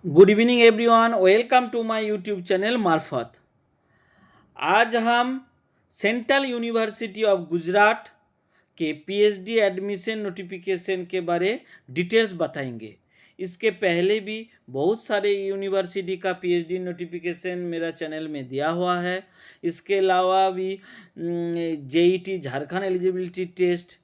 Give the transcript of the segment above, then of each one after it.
Good evening everyone, welcome to my YouTube channel मार्फत। आज हम सेंट्रल यूनिवर्सिटी ऑफ गुजरात के पीएचडी एडमिशन नोटिफिकेशन के बारे डिटेल्स बताएंगे। इसके पहले भी बहुत सारे यूनिवर्सिटी का पीएचडी नोटिफिकेशन मेरा चैनल में दिया हुआ है। इसके अलावा भी जेईटी झारखंड एलिजिबिलिटी टेस्ट,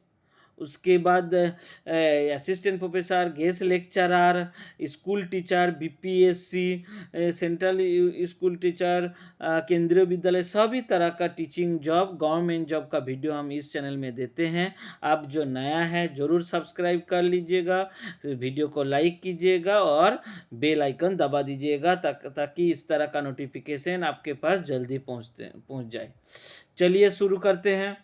उसके बाद assistant professor, guest lecturer, school teacher, BPSC, central school teacher, केंद्रीय विद्यालय, सभी तरह का टीचिंग जॉब, गवर्नमेंट जॉब का वीडियो हम इस चैनल में देते हैं। आप जो नया है ज़रूर सब्सक्राइब कर लीजिएगा, वीडियो को लाइक कीजिएगा और बेल आइकन दबा दीजिएगा ताकि इस तरह का नोटिफिकेशन आपके पास जल्दी पहुंच जाए। चलिए शुरू करते हैं।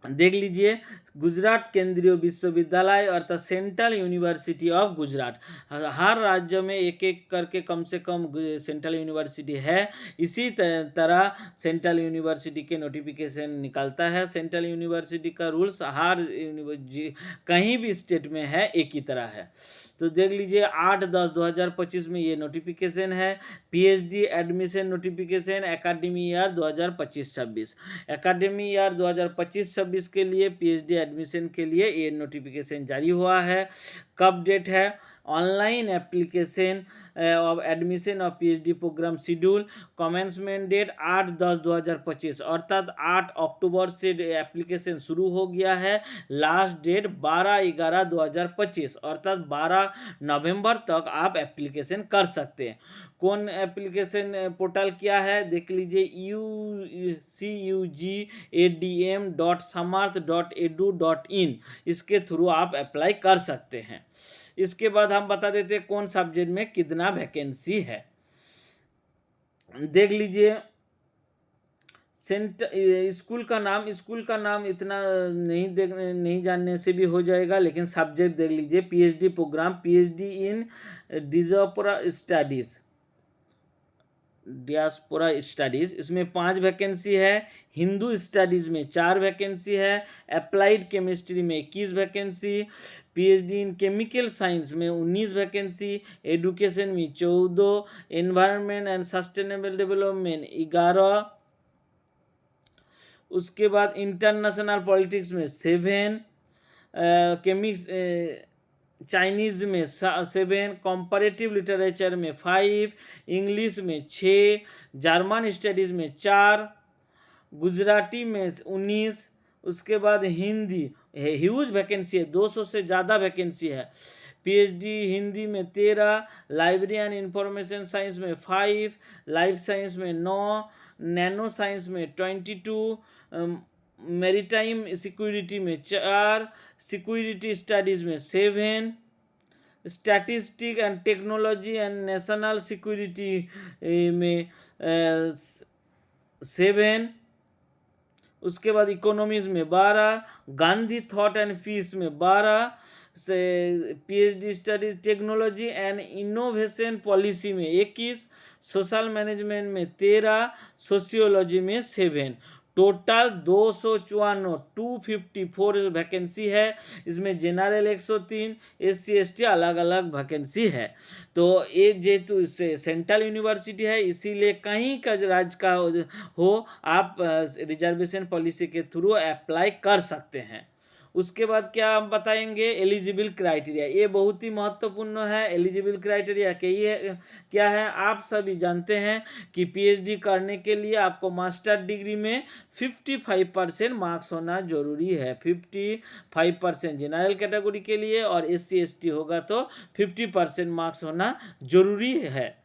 देख लीजिए, गुजरात केंद्रीय विश्वविद्यालय अर्थात सेंट्रल यूनिवर्सिटी ऑफ गुजरात, हर राज्य में एक एक करके कम से कम सेंट्रल यूनिवर्सिटी है। इसी तरह सेंट्रल यूनिवर्सिटी के नोटिफिकेशन निकलता है। सेंट्रल यूनिवर्सिटी का रूल्स हर कहीं भी स्टेट में है, एक ही तरह है। तो देख लीजिए, 8/10/2025 में ये नोटिफिकेशन है, PhD admission notification academy year 2025-26। Academy year 2025-26 के लिए पीएचडी एडमिशन के लिए ये नोटिफिकेशन जारी हुआ है। कब डेट है? Online application of admission of PhD program schedule, commencement date 8/10/2025 अर्थात 8 अक्टूबर से एप्लीकेशन शुरू हो गया है। लास्ट डेट 12/11/2025 अर्थात 12 नवंबर तक आप एप्लीकेशन कर सकते हैं। कौन एप्लीकेशन पोर्टल क्या है देख लीजिए, CUGADM.samarth.edu.in, इसके थ्रू आप अप्लाई कर सकते हैं। इसके बाद हम बता देते हैं कौन सब्जेक्ट में कितना वैकेंसी है। देख लीजिए, स्कूल का नाम इतना नहीं जानने से भी हो जाएगा, लेकिन सब्जेक्ट देख लीजिए, PhD programme, PhD in diaspora studies, इसमें 5 वैकेंसी है। हिंदू स्टडीज़ में 4 वैकेंसी है। अप्लाइड केमिस्ट्री में 21 vacancy. PhD in chemical science में 19 वैकेंसी। एडुकेशन में 14। Environment and sustainable development 11। उसके बाद इंटरनेशनल पॉलिटिक्स में 7। केमिक्स चाइनीज़ में 7। कंपैरेटिव लिटरेचर में 5। इंग्लिश में 6। जर्मन स्टडीज़ में 4। गुजराती में 19। उसके बाद हिंदी, ह्यूज वैकेंसी है, 200 से ज़्यादा वैकेंसी है। पीएचडी हिंदी में 13। लाइब्रेरी एंड इंफॉर्मेशन साइंस में 5। लाइफ साइंस में 9। नैनो साइंस में 22। मैरीटाइम सिक्योरिटी में 4। सिक्योरिटी स्टडीज़ में 7। Statistic and technology and national security में 7। उसके बाद इकोनॉमीज में 12। गांधी थॉट एंड पीस में 12 से। PhD studies technology and innovation policy में 21। सोशल मैनेजमेंट में 13। सोशियोलॉजी में 7। टोटल 254 वैकेंसी है। इसमें जनरल 103, SC ST अलग अलग वैकेंसी है। तो ये जेहेतु सेंट्रल यूनिवर्सिटी है, इसीलिए कहीं का राज्य का हो, आप रिजर्वेशन पॉलिसी के थ्रू अप्लाई कर सकते हैं। उसके बाद क्या हम बताएंगे, एलिजिबल क्राइटेरिया, ये बहुत ही महत्वपूर्ण है। एलिजिबल क्राइटेरिया क्या है? आप सभी जानते हैं कि पीएचडी करने के लिए आपको मास्टर डिग्री में 55% मार्क्स होना जरूरी है। 55% जनरल कैटेगरी के लिए, और SC ST होगा तो 50% मार्क्स होना जरूरी है।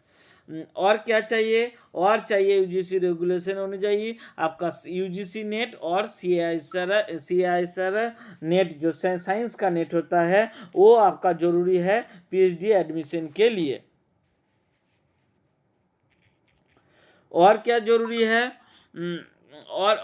और क्या चाहिए? और चाहिए यूजीसी रेगुलेशन होनी चाहिए। आपका यूजीसी नेट और CISR नेट, जो साइंस का नेट होता है, वो आपका जरूरी है पीएचडी एडमिशन के लिए। और क्या जरूरी है? और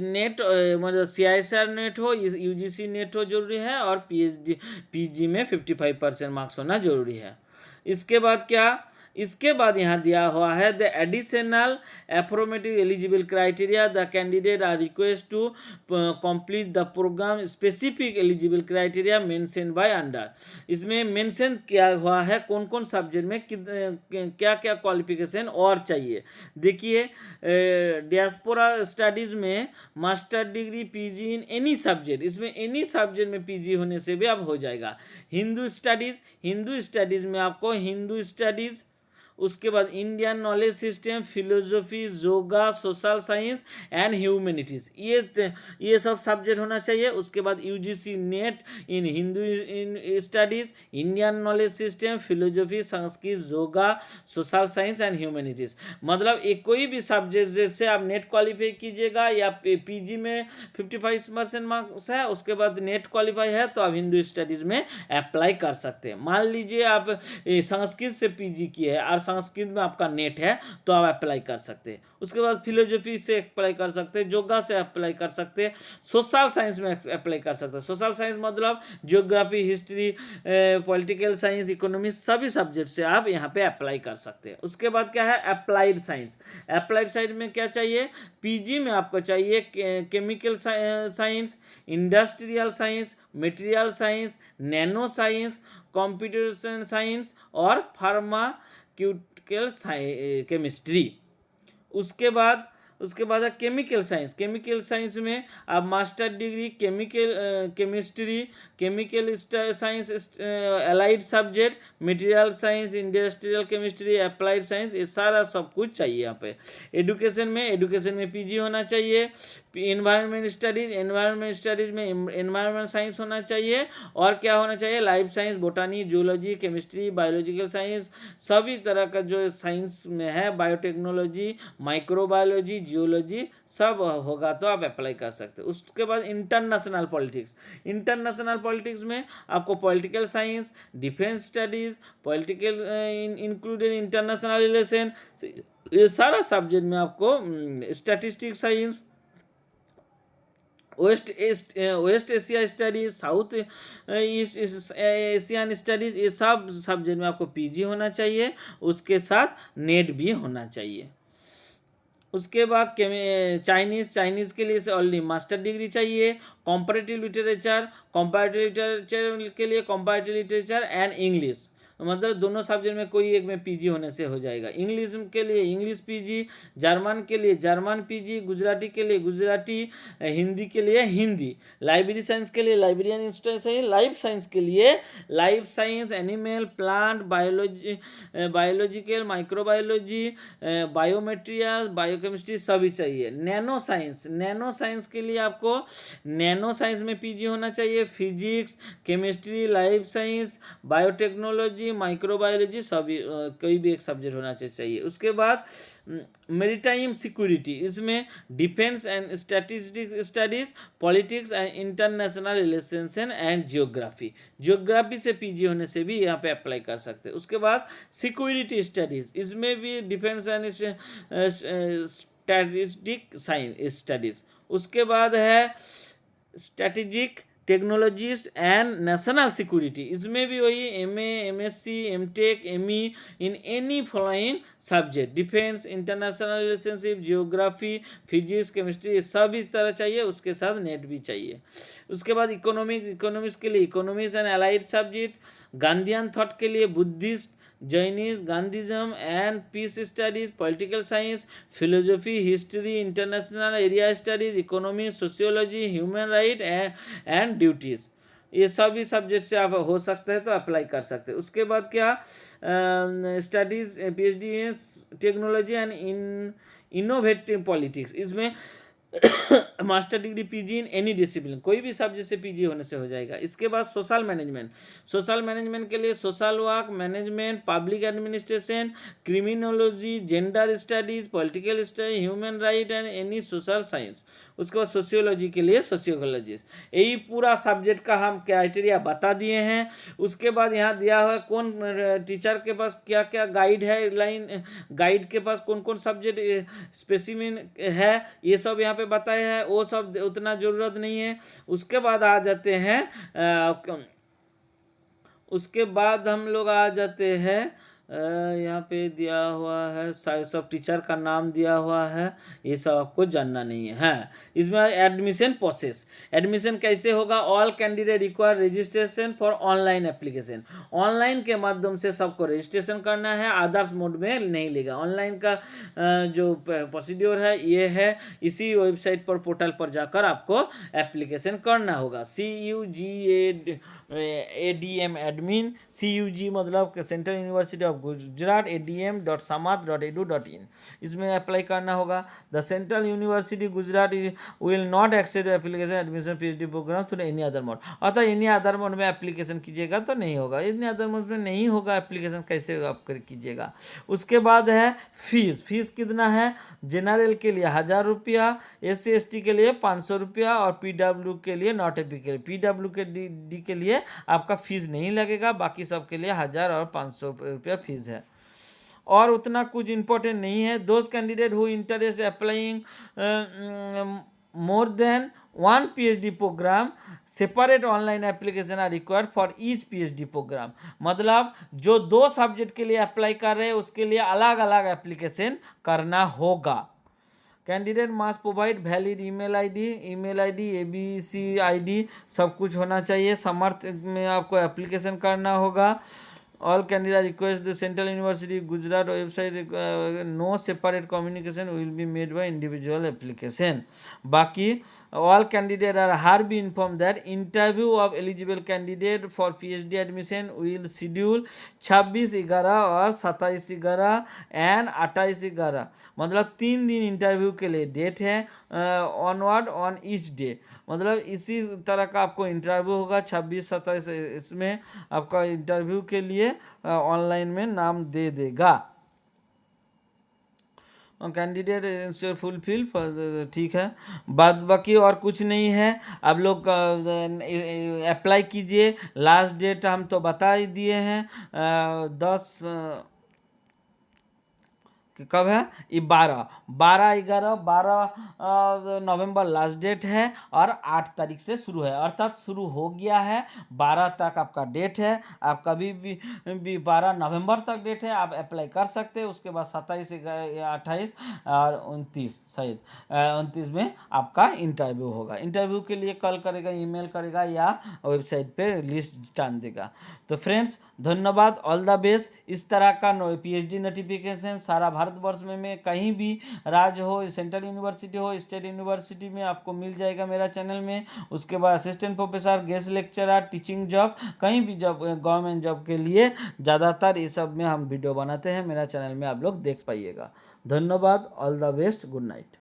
नेट मतलब CISR नेट हो, यूजीसी नेट हो जरूरी है, और पीजी में 55% मार्क्स होना जरूरी है। इसके बाद क्या, इसके बाद यहाँ दिया हुआ है the additional affirmative eligible criteria the candidate are request to complete the program specific eligible criteria mention by under. इसमें मेंशन किया हुआ है कौन कौन सब्जेक्ट में क्या क्या क्वालिफिकेशन और चाहिए। देखिए डियास्पोरा स्टडीज़ में master degree PG in any subject, इसमें एनी सब्जेक्ट में पीजी होने से भी अब हो जाएगा। हिंदू स्टडीज़ में आपको हिंदू स्टडीज़, उसके बाद Indian knowledge system, philosophy, yoga, social science and humanities, ये सब सब्जेक्ट होना चाहिए। उसके बाद UGC net in Hindu in studies, Indian knowledge system, philosophy, Sanskrit, yoga, social science and humanities. मतलब एक कोई भी सब्जेक्ट जैसे आप नेट क्वालिफाई कीजिएगा या पीजी में 55% मार्क्स है, उसके बाद नेट क्वालिफाई है तो आप हिंदू स्टडीज़ में अप्लाई कर सकते हैं। मान लीजिए आप संस्कृत से पीजी किए हैं और संस्कृत में आपका नेट है तो आप अप्लाई कर सकते हैं। उसके बाद फिलोसफी से अप्लाई कर सकते हैं, योगा से अप्लाई कर सकते हैं, सोशल साइंस में अप्लाई कर सकते हैं। सोशल साइंस मतलब geography, history, political science, economics, सभी सब्जेक्ट से आप यहाँ पे अप्लाई कर सकते हैं। उसके बाद क्या है अप्लाइड साइंस। अप्लाइड साइंस में क्या चाहिए, पीजी में आपको चाहिए chemical science, industrial science, material science, nano science, computation science और फार्माक्यूटिकल केमिस्ट्री। उसके बाद है केमिकल साइंस में आप master degree chemistry, chemical science, allied subject, material science, industrial chemistry, applied science, ये सारा सब कुछ चाहिए यहाँ पे। एजुकेशन में पीजी होना चाहिए। एनवायरनमेंट स्टडीज़ में एनवायरनमेंट साइंस होना चाहिए। और क्या होना चाहिए, life science, बोटानी, zoology, chemistry, biological science, सभी तरह का जो साइंस में है, बायोटेक्नोलॉजी, माइक्रोबायोलॉजी, जियोलॉजी सब होगा तो आप अप्लाई कर सकते हो। उसके बाद इंटरनेशनल पॉलिटिक्स में आपको political science, defence studies, political included international relation, ये सारा सब्जेक्ट में आपको statistics science, west Asia studies, south east Asian studies, ये सब सब्जेक्ट में आपको पीजी होना चाहिए। उसके साथ नेट भी होना चाहिए। उसके बाद चाइनीज़ के लिए से ऑनली मास्टर डिग्री चाहिए। कंपैरेटिव लिटरेचर के लिए कंपैरेटिव लिटरेचर एंड इंग्लिश, मतलब दोनों सब्जेक्ट में कोई एक में पीजी होने से हो जाएगा। इंग्लिश के लिए इंग्लिश पीजी, जर्मन के लिए जर्मन पीजी, गुजराती के लिए गुजराती, हिंदी के लिए हिंदी, लाइब्रेरी साइंस के लिए लाइब्रेरियन इंस्टीट्यूट है, लाइफ साइंस के लिए life science, animal, plant, biological, microbiology, biomaterial, biochemistry सभी चाहिए। नैनो साइंस के लिए आपको नैनो साइंस में पीजी होना चाहिए। Physics, chemistry, life science, biotechnology, microbiology सभी कोई भी एक सब्जेक्ट होना चाहिए। उसके बाद मैरीटाइम सिक्योरिटी, इसमें defence and statistic studies, politics and international relations and geography से पीजी होने से भी यहाँ पे अप्लाई कर सकते हैं। उसके बाद सिक्योरिटी स्टडीज, इसमें भी defence and statistic science studies. उसके बाद है strategic technologies and national security, इसमें भी वही MA, MSc, MTech, ME in any following subject, defence, international relationship, geography, physics, chemistry सब इस तरह चाहिए। उसके साथ नेट भी चाहिए। उसके बाद इकोनॉमिक्स के लिए economics and allied subject, Gandhian thought के लिए Buddhist, Jainism, Gandhism and peace studies, political science, philosophy, history, international area studies, economy, sociology, human right and duties, ये सभी सब्जेक्ट से आप हो सकते हैं तो अप्लाई कर सकते हैं। उसके बाद क्या studies PhD technology and innovative politics, इसमें master degree PG in any discipline, कोई भी सब्जेक्ट से पीजी होने से हो जाएगा। इसके बाद सोशल मैनेजमेंट के लिए social work, management, public administration, criminology, gender studies, political study, human right and any social science. उसके बाद सोशियोलॉजी के लिए सोशियोलॉजिस्ट। यही पूरा सब्जेक्ट का हम क्राइटेरिया बता दिए हैं। उसके बाद यहाँ दिया हुआ है कौन टीचर के पास क्या क्या गाइड है, गाइड के पास कौन कौन सब्जेक्ट स्पेसिमेन है, ये सब यहाँ पे बताया है। वो सब उतना ज़रूरत नहीं है। उसके बाद आ जाते हैं उसके बाद हम लोग आ जाते हैं यहाँ पे दिया हुआ है सब टीचर का नाम दिया हुआ है, ये सब आपको जानना नहीं है। हाँ, इसमें एडमिशन प्रोसेस, एडमिशन कैसे होगा? All candidate require registration for online application, online के माध्यम से सबको रजिस्ट्रेशन करना है, अदर्स मोड में नहीं लेगा। ऑनलाइन का जो प्रोसीड्योर है ये है, इसी वेबसाइट पर पोर्टल पर जाकर आपको एप्लीकेशन करना होगा। CUGADM एडमिन, CUG मतलब central university of Gujarat, adm.samat.edu.in, इसमें अप्लाई करना होगा। The central university Gujarat will not accept application admission PhD program through any other mode, अतः एनी अदर मोड में एप्लीकेशन कीजिएगा तो नहीं होगा, एनी अदर मोड में नहीं होगा एप्लीकेशन, कैसे आप कीजिएगा। उसके बाद है फीस, फीस कितना है? जनरल के लिए 1000 रुपया, SC/ST के लिए 500 रुपया और PW के लिए नॉट एपी के लिए, PW के डी के लिए आपका फीस नहीं लगेगा, बाकी सब के लिए 1000 और 500 रुपया फीस है। और उतना कुछ इंपॉर्टेंट नहीं है। Those candidate who interest applying more than one PhD program, separate online application are required for each PhD program, मतलब जो 2 सब्जेक्ट के लिए अप्लाई कर रहे हैं उसके लिए अलग अलग एप्लीकेशन करना होगा। Candidate must provide valid email ID ABC ID सब कुछ होना चाहिए। समर्थ में आपको एप्लीकेशन करना होगा। All candidate request the central university Gujarat website, no separate communication will be made by individual application. बाकी all candidate are have been informed that interview of eligible candidate for PhD admission will schedule 26/11 और 27/11 and 28/11, मतलब 3 दिन interview के लिए date है, onward on each day, मतलब इसी तरह का आपको इंटरव्यू होगा 26-27, इसमें आपका इंटरव्यू के लिए ऑनलाइन में नाम दे देगा। कैंडिडेट फुलफिल, ठीक है, बाद बाकी और कुछ नहीं है। आप लोग अप्लाई कीजिए। लास्ट डेट हम तो बता ही दिए हैं, 10 कब है ये? 12 नवंबर लास्ट डेट है और 8 तारीख से शुरू है, अर्थात शुरू हो गया है। 12 तक आपका डेट है, आप कभी भी 12 नवंबर तक डेट है, आप अप्लाई कर सकते हैं। उसके बाद 27 या 28 और 29, शायद 29 में आपका इंटरव्यू होगा। इंटरव्यू के लिए कॉल करेगा, ईमेल करेगा या वेबसाइट पे लिस्ट टान देगा। तो फ्रेंड्स धन्यवाद, ऑल द बेस्ट। इस तरह का PhD नोटिफिकेशन सारा भारतवर्ष में कहीं भी राज्य हो, सेंट्रल यूनिवर्सिटी हो, स्टेट यूनिवर्सिटी में आपको मिल जाएगा मेरा चैनल में। उसके बाद assistant professor, guest lecturer, teaching job, कहीं भी जॉब, गवर्नमेंट जॉब के लिए ज़्यादातर ये सब में हम वीडियो बनाते हैं, मेरा चैनल में आप लोग देख पाइएगा। धन्यवाद, all the best, good night.